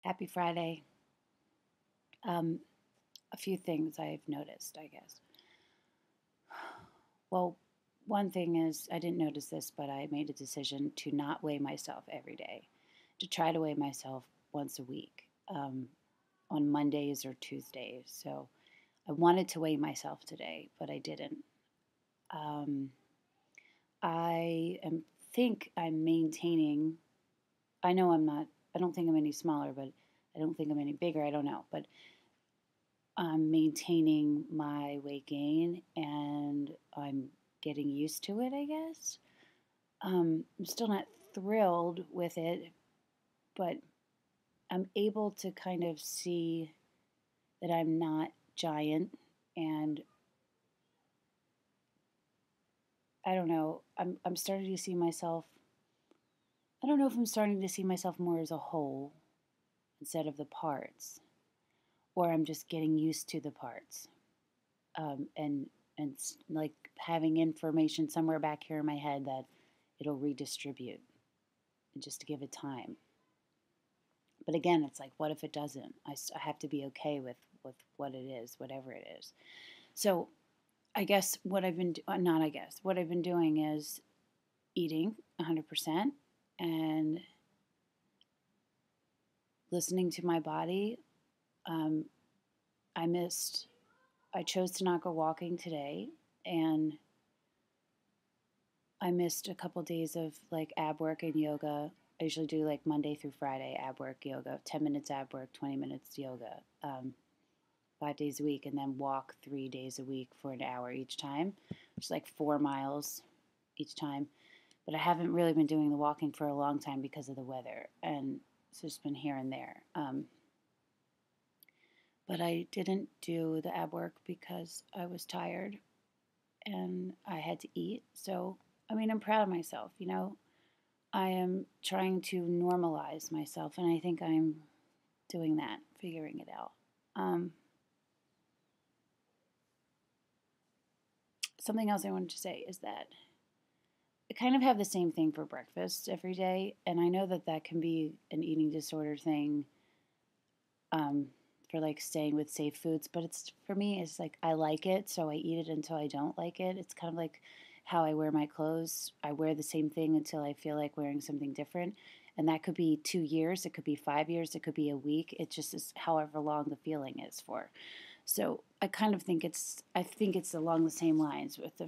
Happy Friday. Um, a few things I've noticed, I guess. Well, one thing is, I didn't notice this, but I made a decision to not weigh myself every day, to try to weigh myself once a week on Mondays or Tuesdays. So I wanted to weigh myself today, but I didn't. Um, think I'm maintaining, I know I'm not, I don't think I'm any smaller, but I don't think I'm any bigger. I don't know. But I'm maintaining my weight gain and I'm getting used to it, I guess. I'm still not thrilled with it, but I'm able to kind of see that I'm not giant. And I don't know, I'm starting to see myself, I don't know if I'm starting to see myself more as a whole instead of the parts, or I'm just getting used to the parts. And like having information somewhere back here in my head that it'll redistribute and just to give it time. But again, it's like, what if it doesn't? I have to be okay with what it is, whatever it is. So I guess what I've been, not I guess, what I've been doing is eating 100% and listening to my body. Um, I missed, I chose to not go walking today, and I missed a couple days of like ab work and yoga. I usually do like Monday through Friday ab work, yoga, 10 minutes ab work, 20 minutes yoga, 5 days a week, and then walk 3 days a week for an hour each time, which is like 4 miles each time. But I haven't really been doing the walking for a long time because of the weather, and it's just been here and there. But I didn't do the ab work because I was tired and I had to eat. So, I mean, I'm proud of myself, you know. I am trying to normalize myself, and I think I'm doing that, figuring it out. Um, Something else I wanted to say is that I kind of have the same thing for breakfast every day, and I know that that can be an eating disorder thing um, for like staying with safe foods, but it's for me, it's like I like it, so I eat it until I don't like it. It's kind of like how I wear my clothes. I wear the same thing until I feel like wearing something different. And that could be 2 years, it could be 5 years, it could be a week. It just is however long the feeling is for. So I kind of think I think it's along the same lines with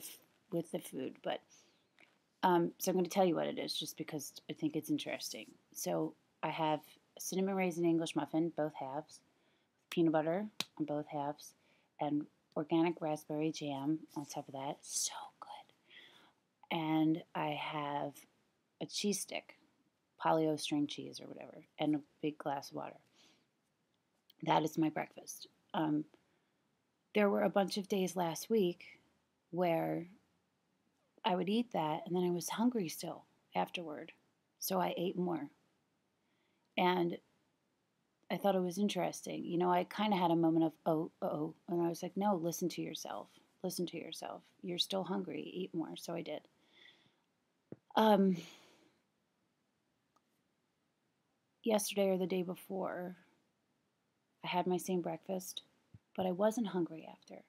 with the food. But so I'm going to tell you what it is, just because I think it's interesting. So I have a cinnamon raisin English muffin, both halves, peanut butter on both halves, and organic raspberry jam on top of that. So good. And I have a cheese stick, polio string cheese or whatever, and a big glass of water. That is my breakfast. There were a bunch of days last week where I would eat that and then I was hungry still afterward. So I ate more. And I thought it was interesting. You know, I kind of had a moment of, oh. And I was like, no, listen to yourself. Listen to yourself. You're still hungry. Eat more. So I did. Um, Yesterday or the day before, I had my same breakfast, but I wasn't hungry after.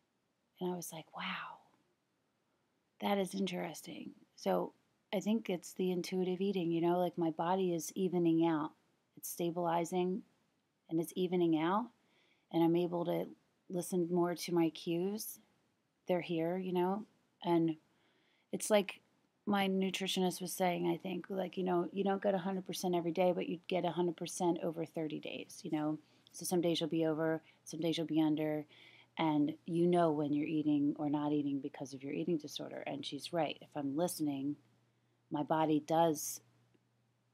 And I was like, wow, that is interesting. So I think it's the intuitive eating, you know, like my body is evening out. It's stabilizing and it's evening out. And I'm able to listen more to my cues. They're here, you know, and it's like my nutritionist was saying, I think, like, you know, you don't get 100% every day, but you get 100% over 30 days, you know. So some days you'll be over, some days you'll be under, and you know when you're eating or not eating because of your eating disorder. And she's right. If I'm listening, my body does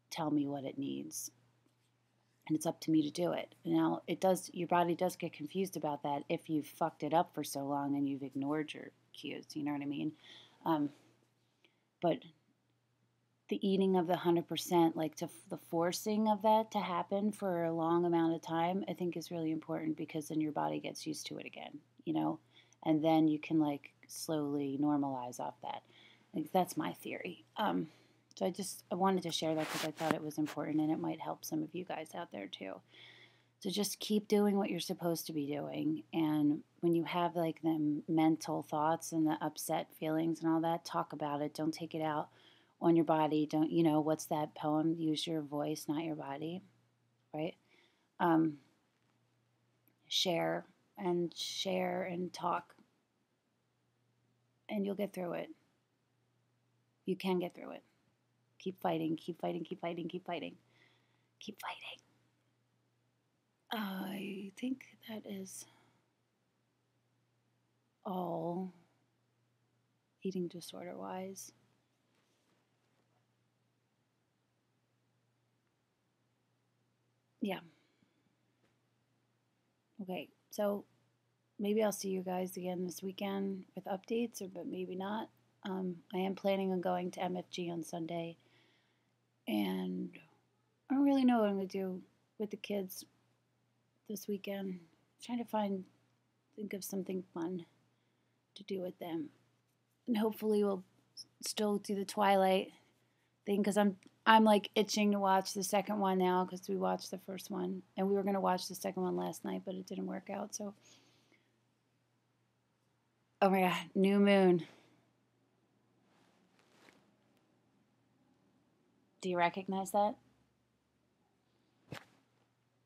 tell me what it needs, and it's up to me to do it. Now, it does, your body does get confused about that if you've fucked it up for so long and you've ignored your cues, you know what I mean? Um, but the eating of the 100%, like the forcing of that to happen for a long amount of time, I think is really important because then your body gets used to it again, you know, and then you can like slowly normalize off that. Like that's my theory. So I wanted to share that because I thought it was important and it might help some of you guys out there too. So just keep doing what you're supposed to be doing. And when you have like the mental thoughts and the upset feelings and all that, talk about it. Don't take it out on your body. Don't, what's that poem? Use your voice, not your body, right? Um, share and talk, and you'll get through it. You can get through it. Keep fighting, keep fighting, keep fighting, keep fighting, keep fighting. I think that is all eating disorder wise. Yeah. Okay. So maybe I'll see you guys again this weekend with updates, but maybe not. I am planning on going to MFG on Sunday, and I don't really know what I'm going to do with the kids this weekend. I'm trying to think of something fun to do with them, and hopefully we'll still do the Twilight thing because I'm like itching to watch the second one now because we watched the first one and we were gonna watch the second one last night, but it didn't work out. So, oh my god, new moon. Do you recognize that?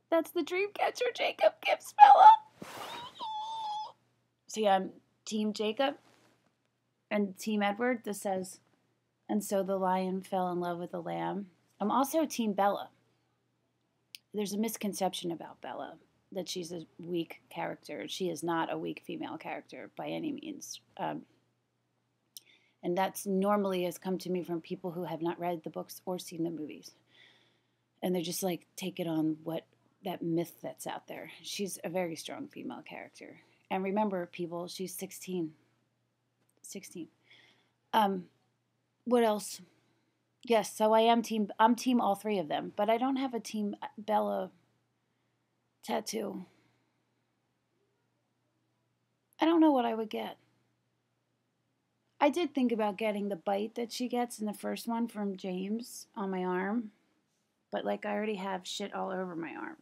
That's the Dreamcatcher Jacob gives Bella. So yeah, I'm Team Jacob and Team Edward. This says, and so the lion fell in love with the lamb. I'm also Team Bella. There's a misconception about Bella that she's a weak character. She is not a weak female character by any means. And that's normally has come to me from people who have not read the books or seen the movies. And they're just like, take it on what that myth that's out there. She's a very strong female character. And remember, people, she's 16. 16. What else? Yes, so I'm team all three of them, but I don't have a Team Bella tattoo. I don't know what I would get. I did think about getting the bite that she gets in the first one from James on my arm, but like I already have shit all over my arm.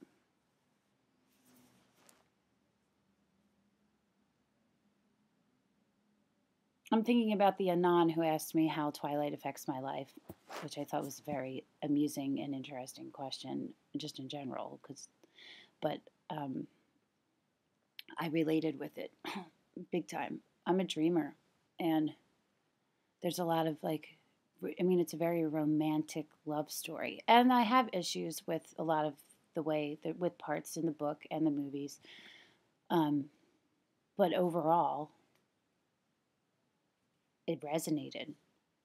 I'm thinking about the Anon who asked me how Twilight affects my life, which I thought was a very amusing and interesting question, just in general. But I related with it big time. I'm a dreamer, and there's a lot of like, I mean, it's a very romantic love story, and I have issues with a lot of the way that with parts in the book and the movies. Um, but overall, it resonated,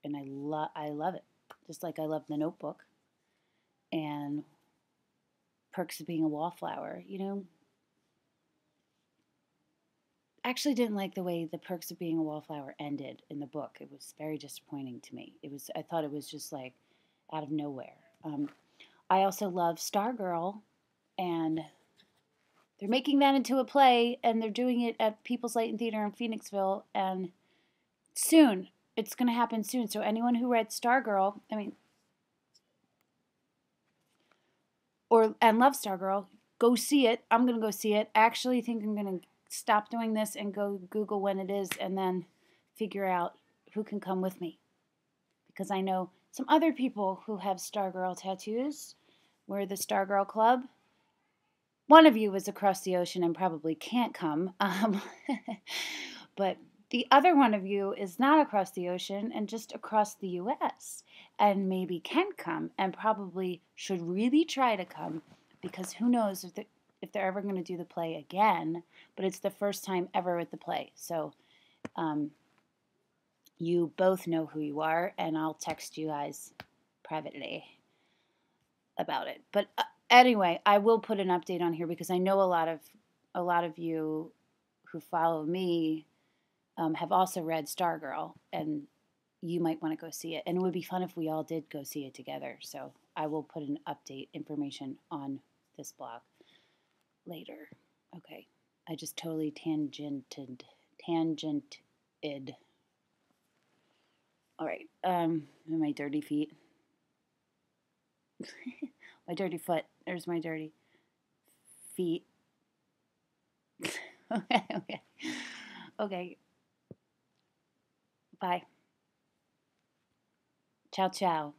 and I love it. Just like I love The Notebook and Perks of Being a Wallflower. Actually didn't like the way the Perks of Being a Wallflower ended in the book. It was very disappointing to me. I thought it was just like out of nowhere. I also love Stargirl, and they're making that into a play, and they're doing it at People's Light and Theater in Phoenixville, and soon. It's going to happen soon. So anyone who read Stargirl, and love Stargirl, go see it. I'm going to go see it. I actually think I'm going to stop doing this and go Google when it is and then figure out who can come with me. Because I know some other people who have Stargirl tattoos. We're the Stargirl Club. One of you is across the ocean and probably can't come. But the other one of you is not across the ocean and just across the US and maybe can come and probably should really try to come because who knows if they're ever going to do the play again, but it's the first time ever with the play. So you both know who you are, and I'll text you guys privately about it. But anyway, I will put an update on here because I know a lot of you who follow me have also read Stargirl, and you might want to go see it. And it would be fun if we all did go see it together. So I will put an update information on this blog later. Okay, I just totally tangented. All right, my dirty feet. My dirty foot. There's my dirty feet. Okay, okay. Okay. Bye. Ciao, ciao.